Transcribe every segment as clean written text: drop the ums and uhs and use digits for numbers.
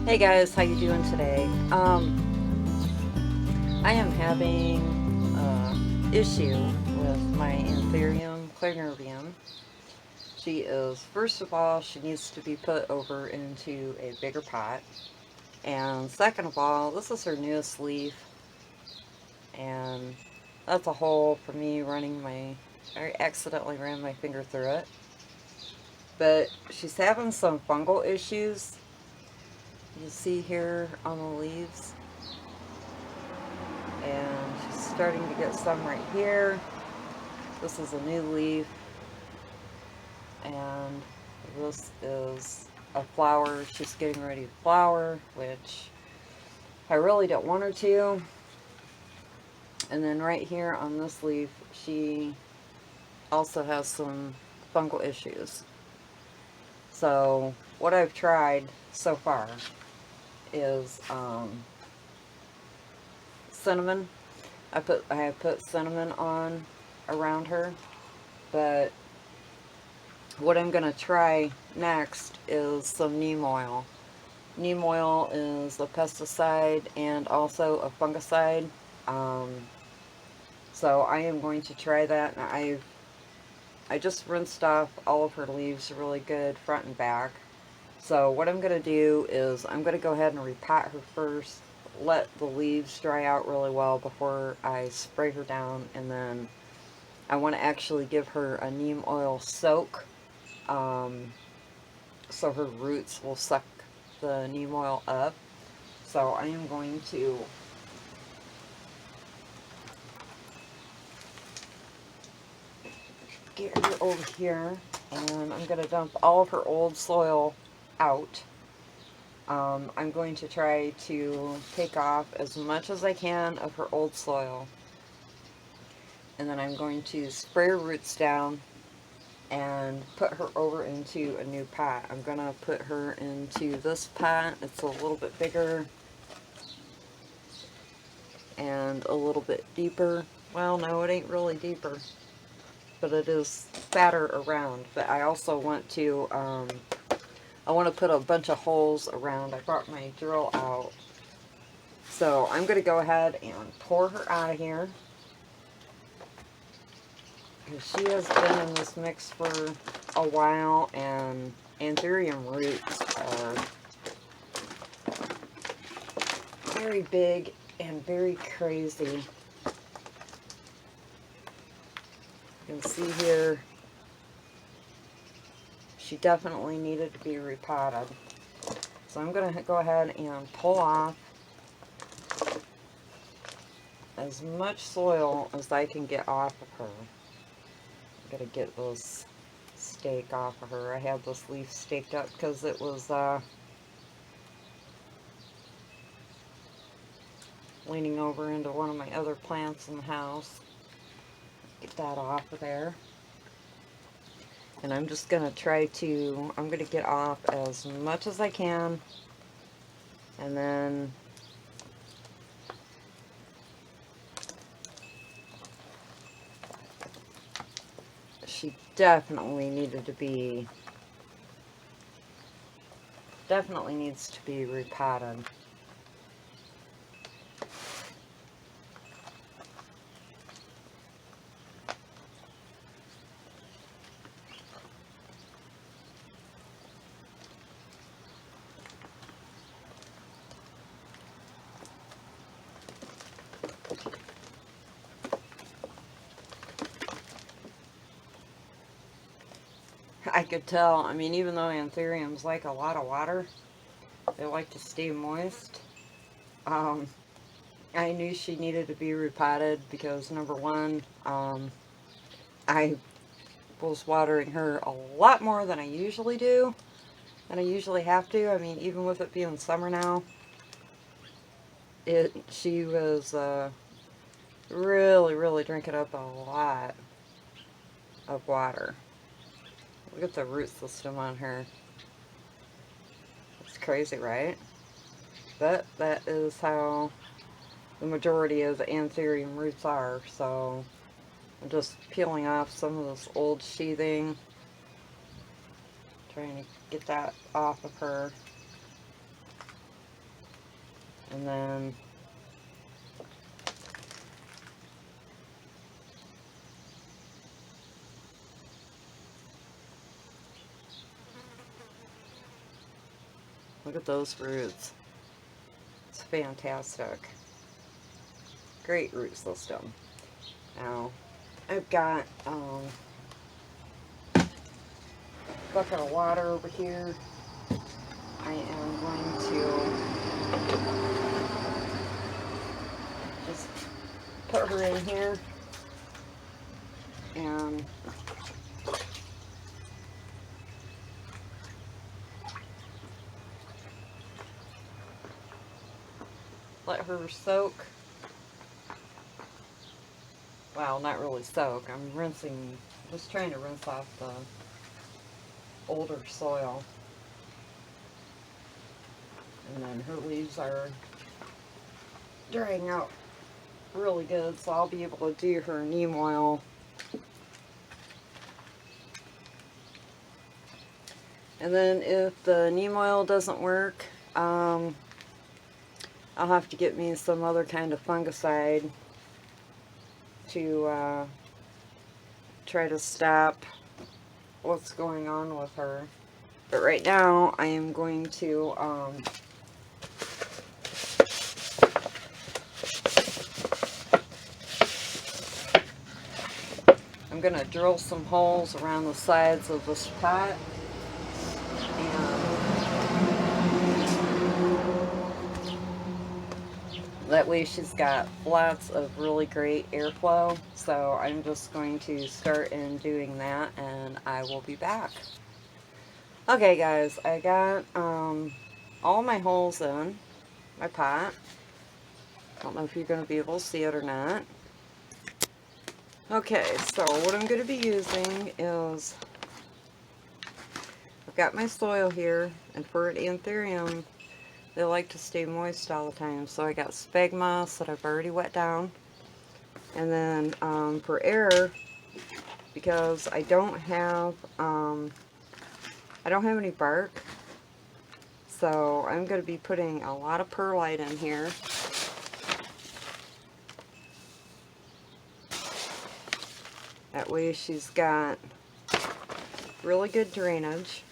Hey guys, how you doing today? I am having issue with my Anthurium Clairnervium. She is, first of all, she needs to be put over into a bigger pot. And second of all, this is her newest leaf. And that's a hole for me I accidentally ran my finger through it. But she's having some fungal issues. You see here on the leaves. And she's starting to get some right here. This is a new leaf, and this is a flower. She's getting ready to flower, which I really don't want her to. And then right here on this leaf, she also has some fungal issues. So what I've tried so far is cinnamon. I have put cinnamon on around her, but what I'm going to try next is some neem oil. Neem oil is a pesticide and also a fungicide. So I am going to try that. And I just rinsed off all of her leaves really good, front and back. So what I'm going to do is I'm going to go ahead and repot her first, let the leaves dry out really well before I spray her down, and then I want to actually give her a neem oil soak, so her roots will suck the neem oil up. So I am going to get her over here, and I'm going to dump all of her old soil out. I'm going to try to take off as much as I can of her old soil, and then I'm going to spray her roots down and put her over into a new pot. I'm going to put her into this pot. It's a little bit bigger and a little bit deeper. Well, no, it ain't really deeper, but it is fatter around. But I also want to, I want to put a bunch of holes around. I brought my drill out. So I'm going to go ahead and pour her out of here. She has been in this mix for a while, and Anthurium roots are very big and very crazy. You can see here, she definitely needed to be repotted. So I'm going to go ahead and pull off as much soil as I can get off of her. I'm going to get this stake off of her. I had this leaf staked up because it was leaning over into one of my other plants in the house. Get that off of there. And I'm just going to try to, I'm going to get off as much as I can. And then she definitely needs to be repotted. I could tell, I mean, even though anthuriums like a lot of water, they like to stay moist. I knew she needed to be repotted because, number one, I was watering her a lot more than I usually do, than I usually have to. I mean, even with it being summer now, she was really drinking up a lot of water. Look at the root system on her. It's crazy, right? But that is how the majority of anthurium roots are. So I'm just peeling off some of this old sheathing, trying to get that off of her. And then look at those roots. It's fantastic. Great root system. Now, I've got a bucket of water over here. I am going to just put her in here and let her soak. Well, not really soak. I'm rinsing, just trying to rinse off the older soil. And then her leaves are drying out really good, so I'll be able to do her neem oil. And then if the neem oil doesn't work, I'll have to get me some other kind of fungicide to try to stop what's going on with her. But right now I am going to I'm going to drill some holes around the sides of this pot, and that way she's got lots of really great airflow. So I'm just going to start in doing that, and I will be back. Okay guys, I got all my holes in my pot. I don't know if you're going to be able to see it or not. Okay, so what I'm going to be using is, I've got my soil here, and for an Anthurium, they like to stay moist all the time. So I got spag moss that I've already wet down. And then for air, because I don't have any bark, so I'm going to be putting a lot of perlite in here. That way she's got really good drainage.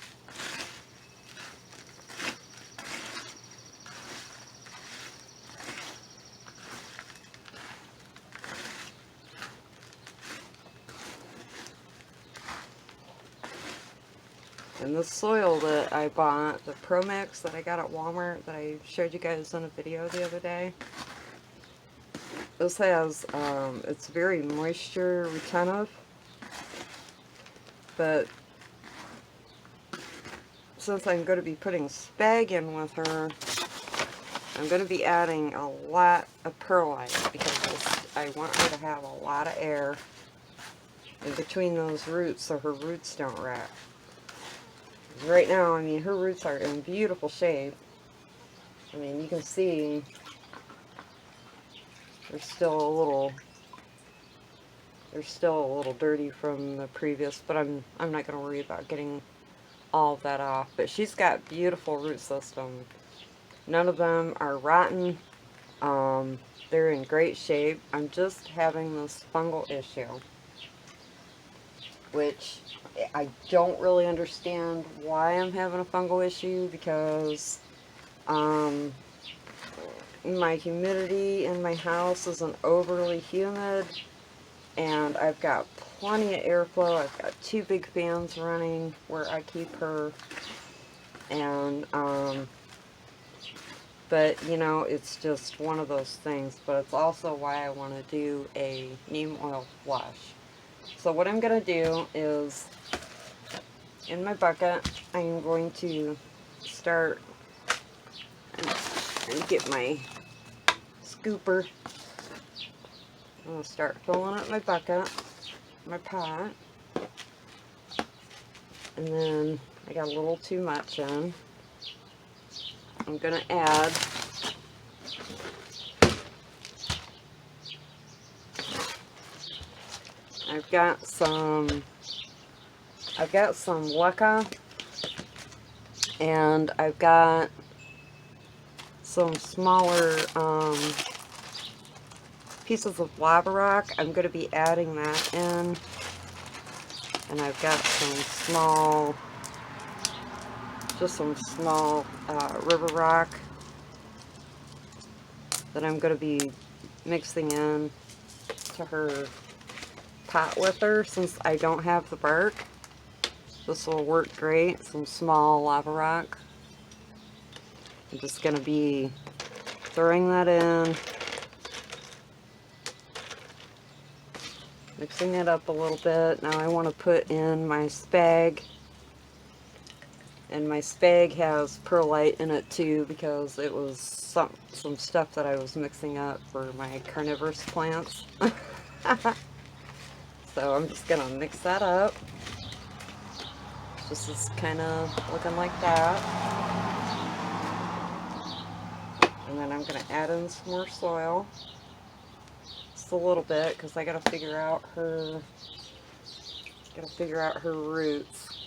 And the soil that I bought, the Pro Mix that I got at Walmart that I showed you guys in a video the other day, this has, it's very moisture retentive, but since I'm going to be putting spag in with her, I'm going to be adding a lot of perlite because I want her to have a lot of air in between those roots so her roots don't rot. Right now, I mean, her roots are in beautiful shape. I mean, you can see they're still a little dirty from the previous, but I'm not going to worry about getting all of that off. But she's got beautiful root system. None of them are rotten. They're in great shape. I'm just having this fungal issue, which I don't really understand why I'm having a fungal issue, because my humidity in my house isn't overly humid, and I've got plenty of airflow. I've got 2 big fans running where I keep her, and but you know, it's just one of those things. But it's also why I want to do a neem oil wash. So what I'm going to do is, in my bucket, I'm going to start and get my scooper. I'm going to start filling up my bucket, my pot, and then I got a little too much in. I'm going to add I've got some leca, and I've got some smaller pieces of lava rock. I'm going to be adding that in. And I've got just some small river rock that I'm going to be mixing in to her pot with her. Since I don't have the bark, this will work great. Some small lava rock. I'm just going to be throwing that in, mixing it up a little bit. Now I want to put in my spag, and my spag has perlite in it too because it was some stuff that I was mixing up for my carnivorous plants. So I'm just going to mix that up. This is kind of looking like that. And then I'm going to add in some more soil. Just a little bit, because I got to figure out her roots.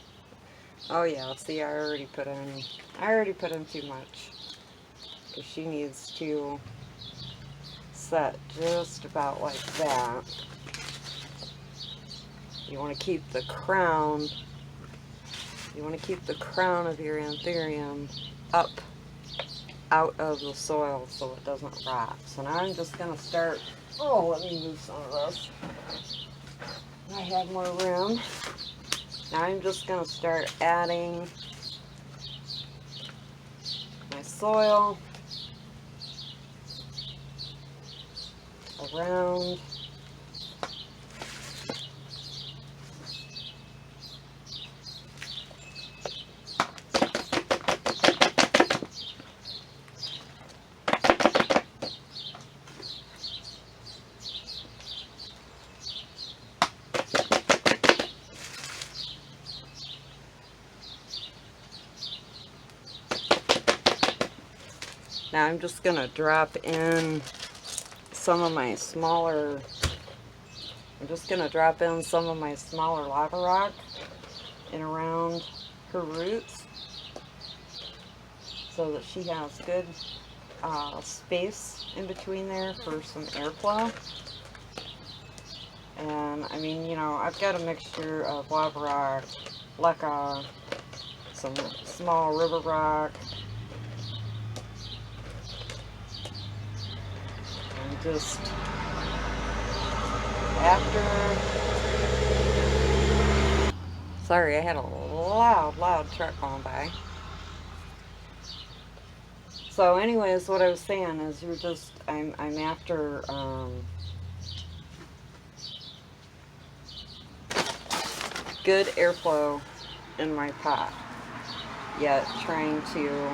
Oh yeah, see, I already put in too much. Because she needs to set just about like that. You want to keep the crown of your Anthurium up out of the soil so it doesn't rot. So now I'm just going to start, let me move some of this. I have more room. Now I'm just going to start adding my soil around. Now I'm just going to drop in some of my smaller lava rock in around her roots so that she has good space in between there for some airflow. And I mean, you know, I've got a mixture of lava rock, leca, some small river rock, and just sorry, I had a loud truck going by. So anyways, what I was saying is I'm after good airflow in my pot, yet trying to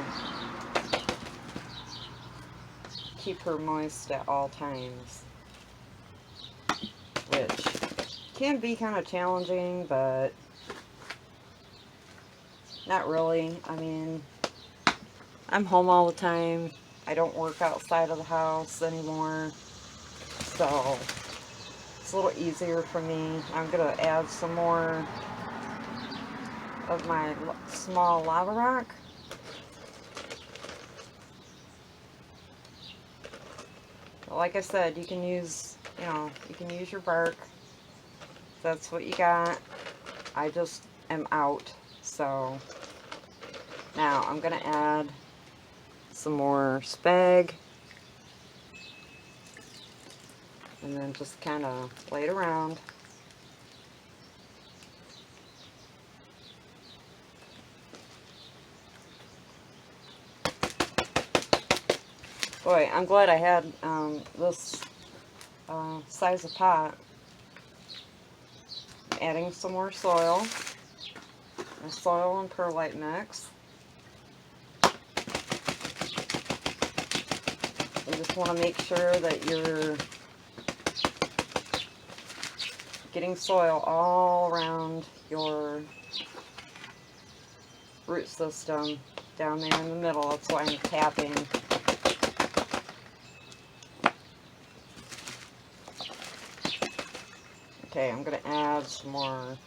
keep her moist at all times, which can be kind of challenging, but not really. I mean, I'm home all the time. I don't work outside of the house anymore, so it's a little easier for me. I'm going to add some more of my small lava rock. But like I said, you can use your bark. That's what you got. I just am out. So now I'm going to add some more spag, and then just kind of lay it around. Boy, I'm glad I had this size of pot. Adding some more soil, a soil and perlite mix. You just want to make sure that you're getting soil all around your root system down there in the middle. That's why I'm tapping. Okay, I'm going to add some more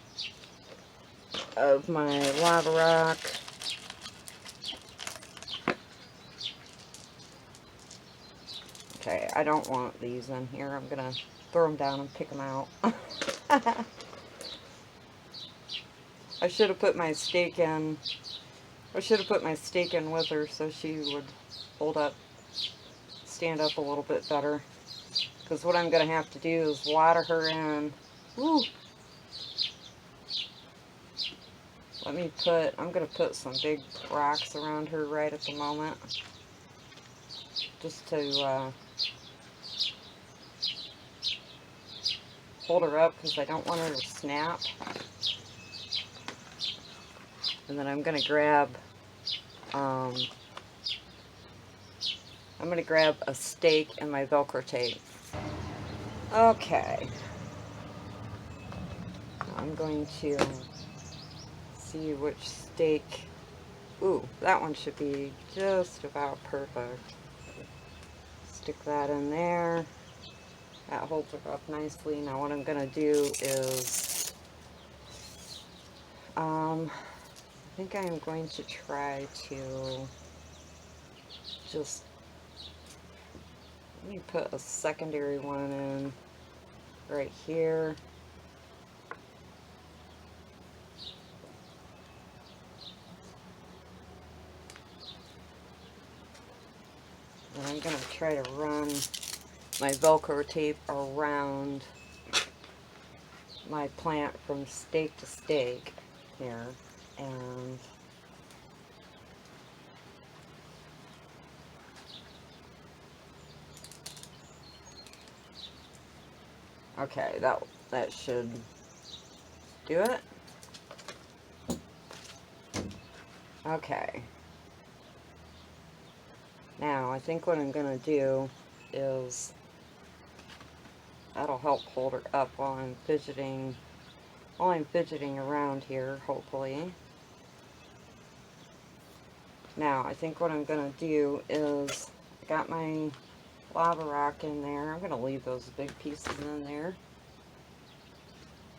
of my lava rock. I don't want these in here. I'm gonna throw them down and pick them out. I should have put my stake in. I should have put my stake in with her so she would stand up a little bit better. Because what I'm going to have to do is water her in. Woo! I'm going to put some big rocks around her right at the moment. Just to hold her up because I don't want her to snap. And then I'm going to grab a stake and my Velcro tape. Okay. I'm going to see which stake. Ooh, that one should be just about perfect. Stick that in there. That holds it up nicely. Now what I'm going to do is, I think I'm going to try to just, let me put a secondary one in right here. And I'm going to try to run my Velcro tape around my plant from stake to stake here. And okay, that should do it. Okay. Now, I think what I'm going to do is, that'll help hold her up while I'm fidgeting around here, hopefully. Now, I think what I'm going to do is, I got my lava rock in there. I'm going to leave those big pieces in there.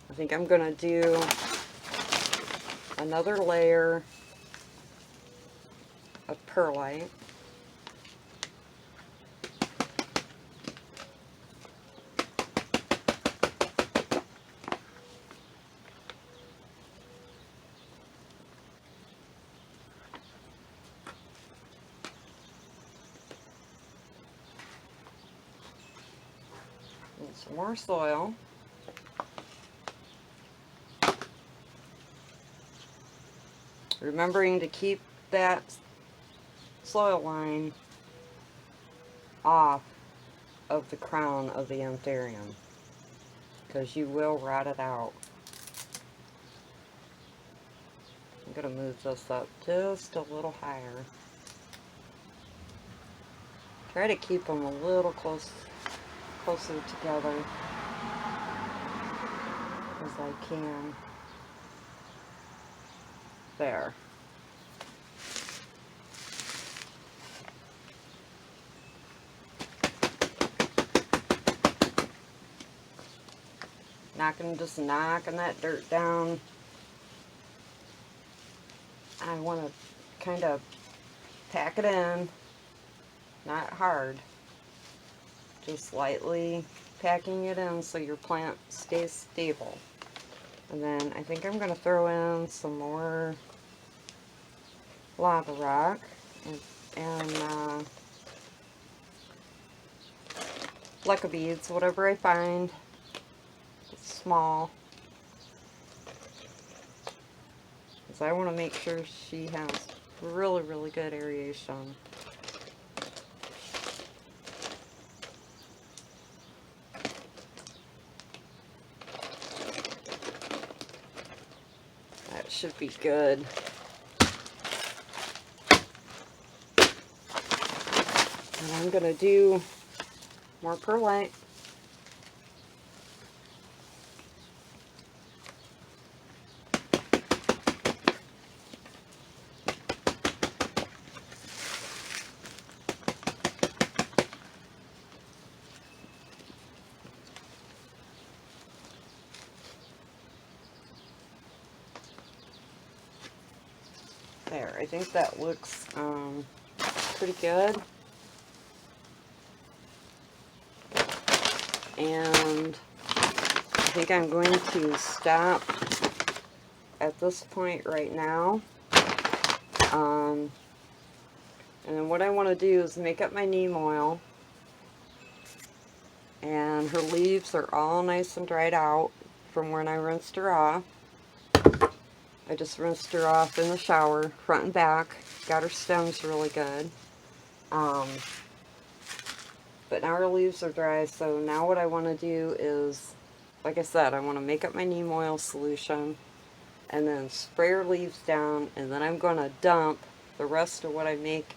I think I'm going to do another layer of perlite. And some more soil. Remembering to keep that soil line off of the crown of the Anthurium, because you will rot it out. I'm going to move this up just a little higher. Try to keep them a little closer together as I can. There. Just knocking that dirt down. I want to kind of pack it in, not hard, just lightly packing it in so your plant stays stable. And then I think I'm going to throw in some more lava rock and leca beads, whatever I find. It's small, because I want to make sure she has really, really good aeration. That should be good. And I'm going to do more perlite. There, I think that looks pretty good. And I think I'm going to stop at this point right now. And then what I want to do is make up my neem oil. And her leaves are all nice and dried out from when I rinsed her off. I just rinsed her off in the shower, front and back. Got her stems really good. But now her leaves are dry, so now what I want to do is, like I said, I want to make up my neem oil solution and then spray her leaves down, and then I'm going to dump the rest of what I make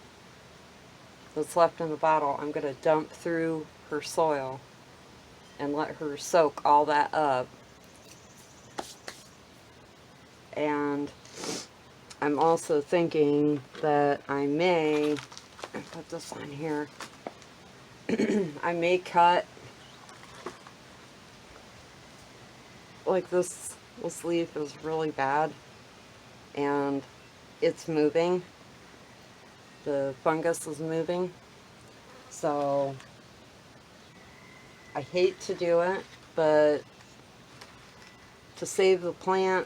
that's left in the bottle. I'm going to dump through her soil and let her soak all that up. And I'm also thinking that I may put this on here. I may cut like this leaf is really bad and it's moving. The fungus is moving. So I hate to do it, but to save the plant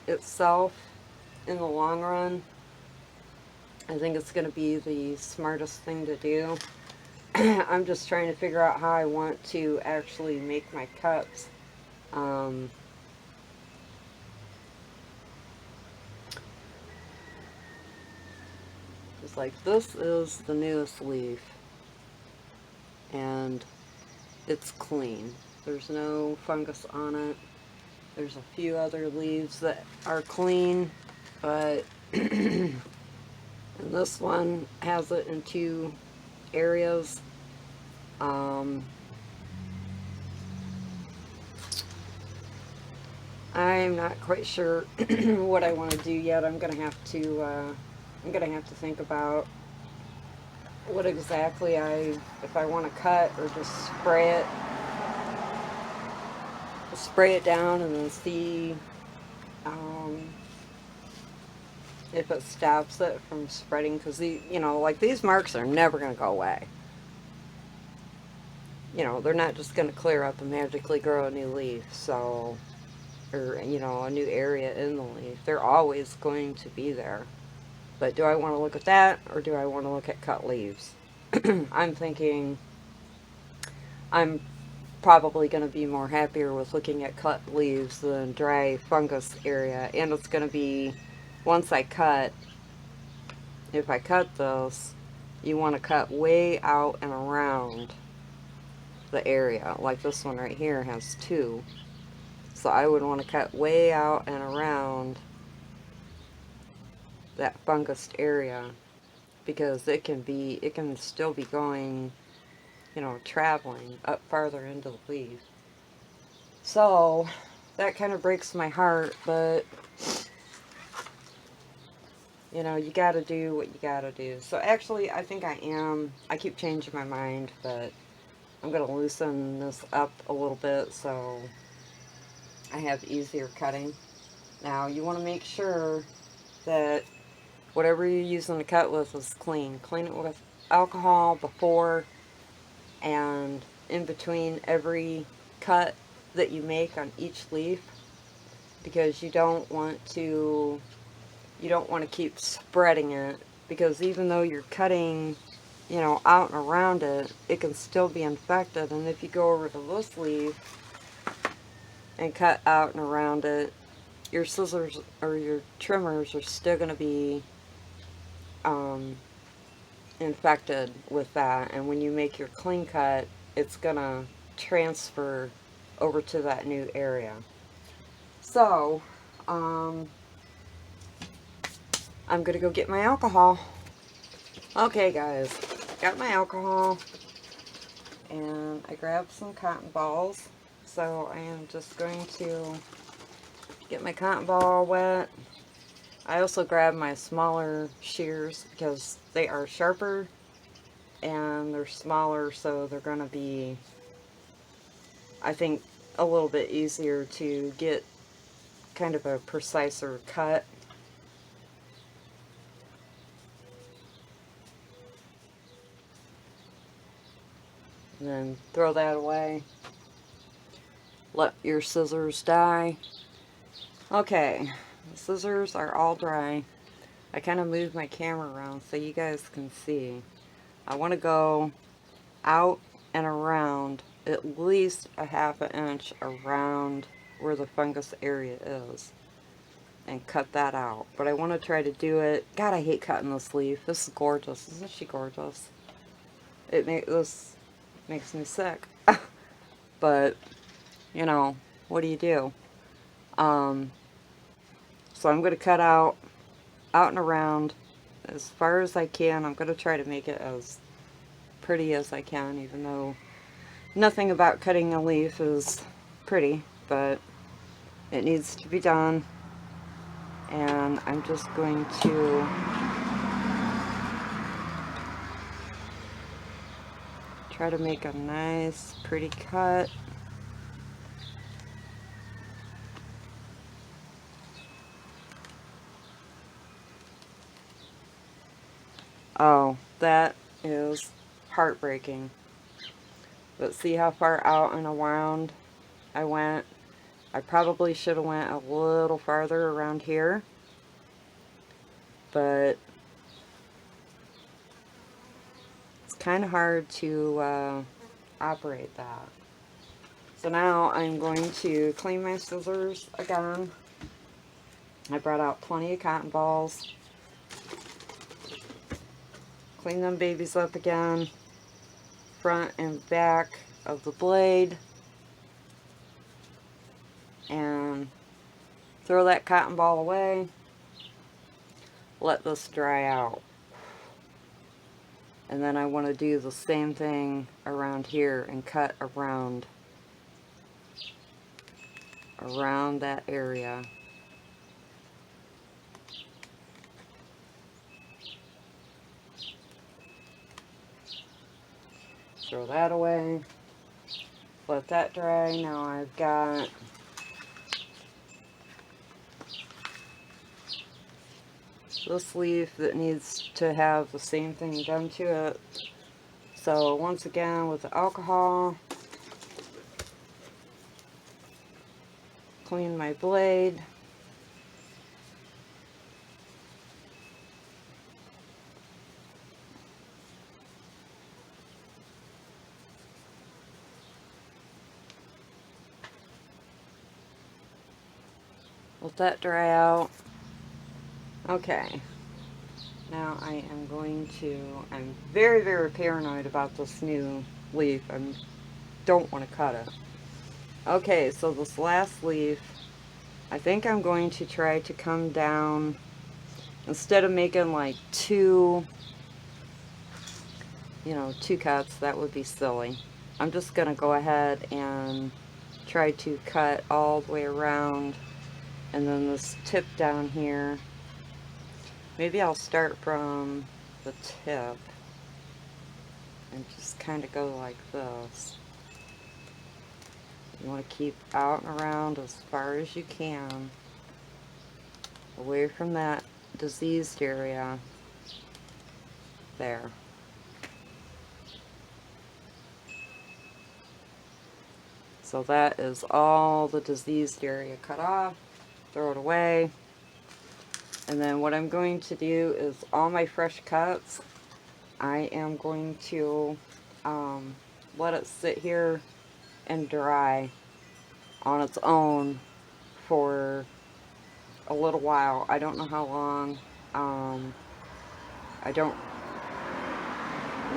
itself in the long run, I think it's going to be the smartest thing to do. I'm just trying to figure out how I want to actually make my cups. It's like, this is the newest leaf and it's clean. There's no fungus on it. There's a few other leaves that are clean, but and this one has it in 2 areas. I'm not quite sure what I want to do yet. I'm gonna have to think about what exactly if I want to cut or just spray it down and then see if it stops it from spreading, because like these marks are never going to go away. They're not just going to clear up and magically grow a new leaf, or a new area in the leaf. They're always going to be there. But do I want to look at that, or do I want to look at cut leaves? I'm thinking I'm probably going to be more happier with looking at cut leaves than dry fungus area. And it's going to be, once I cut, if I cut this, you want to cut way out and around the area. Like this one right here has 2. So I would want to cut way out and around that fungused area, because it can still be going, traveling up farther into the leaf. So that kind of breaks my heart, but you gotta do what you gotta do. So actually, I think I keep changing my mind, but I'm gonna loosen this up a little bit so I have easier cutting. Now, you want to make sure that whatever you're using to cut with is clean. Clean it with alcohol before and in between every cut that you make on each leaf, because you don't want to keep spreading it, because even though you're cutting out and around it, it can still be infected. And if you go over to this leaf and cut out and around it, your scissors or your trimmers are still going to be infected with that, and when you make your clean cut, it's going to transfer over to that new area. So I'm going to go get my alcohol. Okay guys, got my alcohol, and I grabbed some cotton balls. So I am just going to get my cotton ball wet. I also grabbed my smaller shears because they are sharper and they're smaller, so they're going to be, I think, a little bit easier to get kind of a preciser cut. And then throw that away. Let your scissors die. Okay, the scissors are all dry. I kind of moved my camera around so you guys can see. I want to go out and around at least a ½ inch around where the fungus area is and cut that out. But I want to try to do it. God, I hate cutting this leaf. This is gorgeous. Isn't she gorgeous? This makes me sick. But, you know, what do you do? So I'm going to cut out and around as far as I can. I'm going to try to make it as pretty as I can, even though nothing about cutting a leaf is pretty, but it needs to be done. And I'm just going to try to make a nice pretty cut. Oh, that is heartbreaking. But see how far out and around I went? I probably should have went a little farther around here. But it's kind of hard to operate that. So now I'm going to clean my scissors again. I brought out plenty of cotton balls. Clean them babies up again, front and back of the blade, and throw that cotton ball away. Let this dry out. And then I want to do the same thing around here and cut around that area. Throw that away. Let that dry. Now I've got this leaf that needs to have the same thing done to it. So once again with the alcohol, clean my blade. Let that dry out. Okay. Now I am going to, I'm very, very paranoid about this new leaf. I don't want to cut it. Okay, so this last leaf, I think I'm going to try to come down, instead of making like two cuts, that would be silly. I'm just going to go ahead and try to cut all the way around, and then this tip down here. Maybe I'll start from the tip and just kind of go like this. You want to keep out and around as far as you can, away from that diseased area. There. So that is all the diseased area cut off. Throw it away. And then what I'm going to do is all my fresh cuts, I am going to let it sit here and dry on its own for a little while. I don't know how long.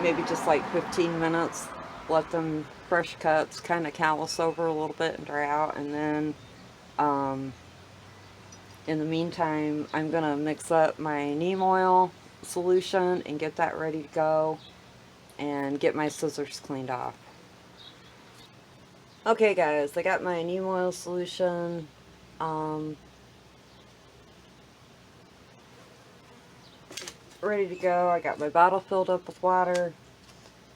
Maybe just like 15 minutes. Let them fresh cuts kind of callus over a little bit and dry out, and then in the meantime, I'm going to mix up my neem oil solution and get that ready to go and get my scissors cleaned off. Okay guys, I got my neem oil solution ready to go. I got my bottle filled up with water.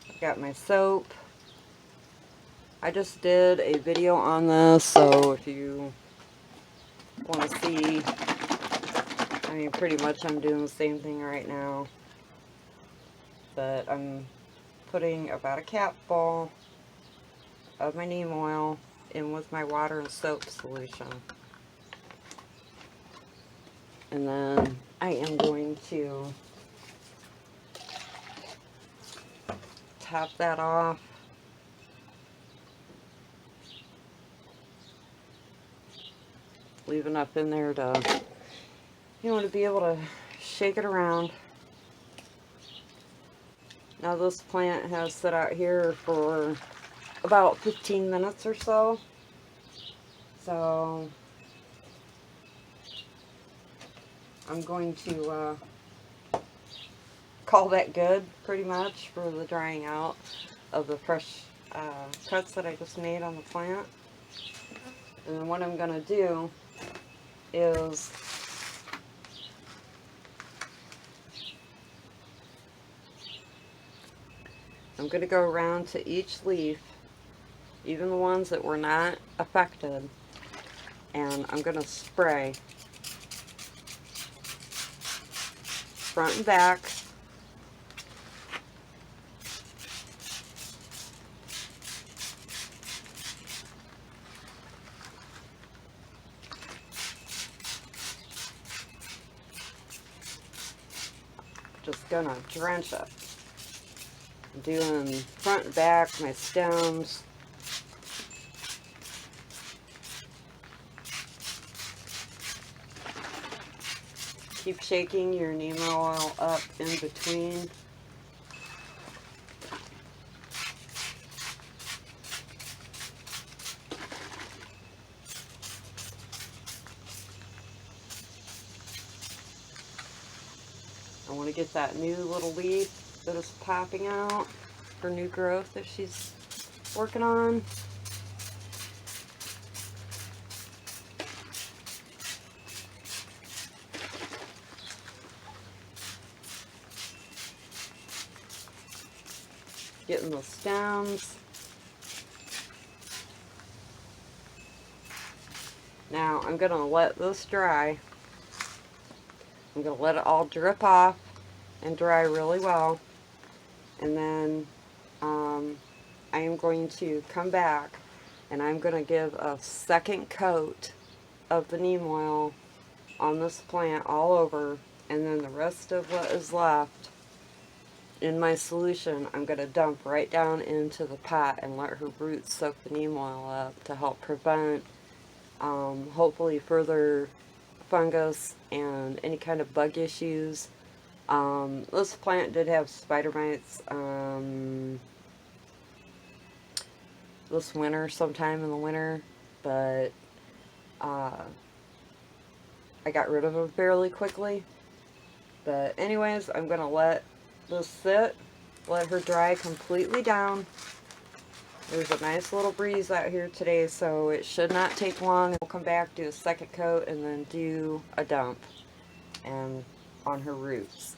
I got my soap. I just did a video on this, so if you want to see, I mean, pretty much I'm doing the same thing right now, but I'm putting about a capful of my neem oil in with my water and soap solution. And then I am going to top that off. Leave enough in there to, to be able to shake it around. Now this plant has sit out here for about 15 minutes or so. So I'm going to call that good pretty much for the drying out of the fresh cuts that I just made on the plant. And then what I'm going to do is I'm going to go around to each leaf, even the ones that were not affected, and I'm going to spray front and back. Just going to drench it. Doing front and back, my stems. Keep shaking your neem oil up in between. I want to get that new little leaf that is popping out for new growth that she's working on. Getting the stems. Now I'm going to let this dry. I'm going to let it all drip off and dry really well. And then I am going to come back and I'm going to give a second coat of the neem oil on this plant all over, and then the rest of what is left in my solution I'm going to dump right down into the pot and let her roots soak the neem oil up to help prevent hopefully further fungus and any kind of bug issues. This plant did have spider mites this winter, sometime in the winter, but I got rid of them fairly quickly. But anyways, I'm going to let this sit, let her dry completely down. There's a nice little breeze out here today, so it should not take long. We'll come back, do a second coat, and then do a dump and on her roots.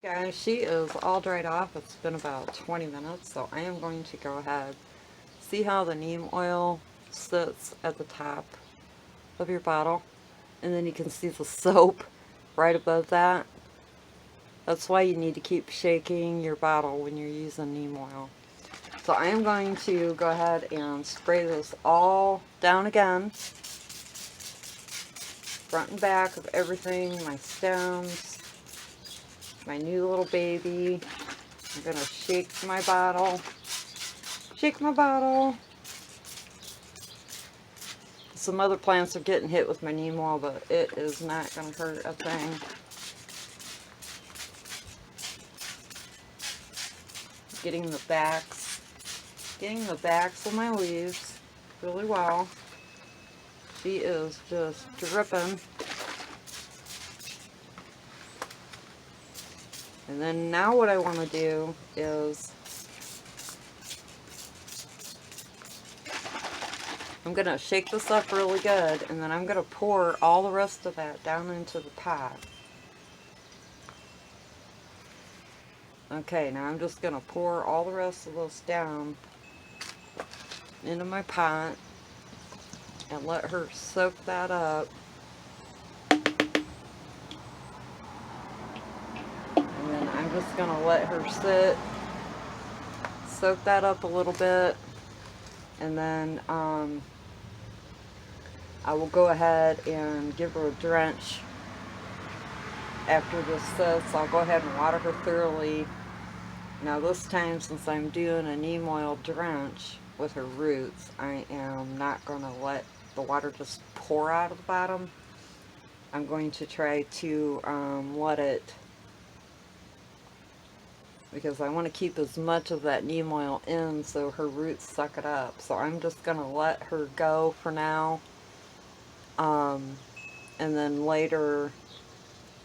Guys, she is all dried off. It's been about 20 minutes, so I am going to go ahead. See how the neem oil sits at the top of your bottle? And then you can see the soap right above that. That's why you need to keep shaking your bottle when you're using neem oil. So I am going to go ahead and spray this all down again. Front and back of everything, my stems, my new little baby. I'm going to shake my bottle. Shake my bottle. Some other plants are getting hit with my neem oil, but it is not going to hurt a thing. Getting the backs of my leaves really well. She is just dripping. And then now what I want to do is I'm going to shake this up really good, and then I'm going to pour all the rest of that down into the pot. Okay, now I'm just going to pour all the rest of this down into my pot and let her soak that up. And then I'm just going to let her sit, soak that up a little bit, and then I will go ahead and give her a drench. After this sits, I'll go ahead and water her thoroughly. Now this time, since I'm doing a neem oil drench with her roots, I am not going to let the water just pour out of the bottom. I'm going to try to let it, because I want to keep as much of that neem oil in so her roots suck it up. So I'm just going to let her go for now. And then later,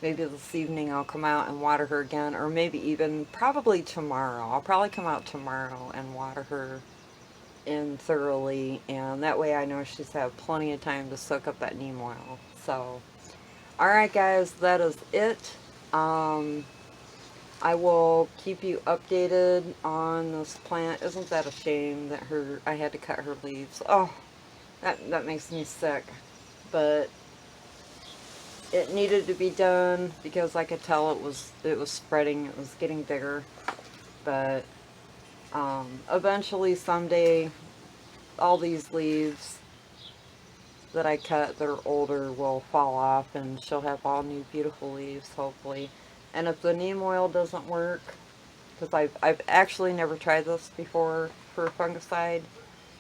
maybe this evening, I'll come out and water her again, or maybe even probably tomorrow. I'll probably come out tomorrow and water her in thoroughly, and that way I know she's had plenty of time to soak up that neem oil. So, alright guys, that is it. I will keep you updated on this plant. Isn't that a shame that I had to cut her leaves? Oh, that makes me sick. But it needed to be done because I could tell it was spreading, it was getting bigger. But eventually someday all these leaves that I cut that are older will fall off and she'll have all new beautiful leaves, hopefully. And if the neem oil doesn't work, because I've actually never tried this before for fungicide,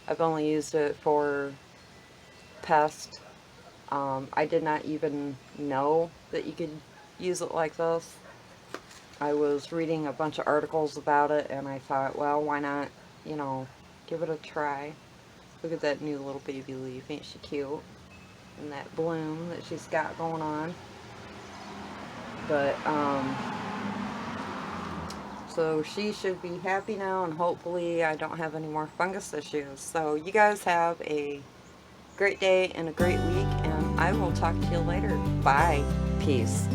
I've only used it for pest. I did not even know that you could use it like this. I was reading a bunch of articles about it and I thought, well, why not, you know, give it a try. Look at that new little baby leaf, ain't she cute? And that bloom that she's got going on. But, so she should be happy now, and hopefully I don't have any more fungus issues. So you guys have a great day and a great week, and I will talk to you later. Bye. Peace.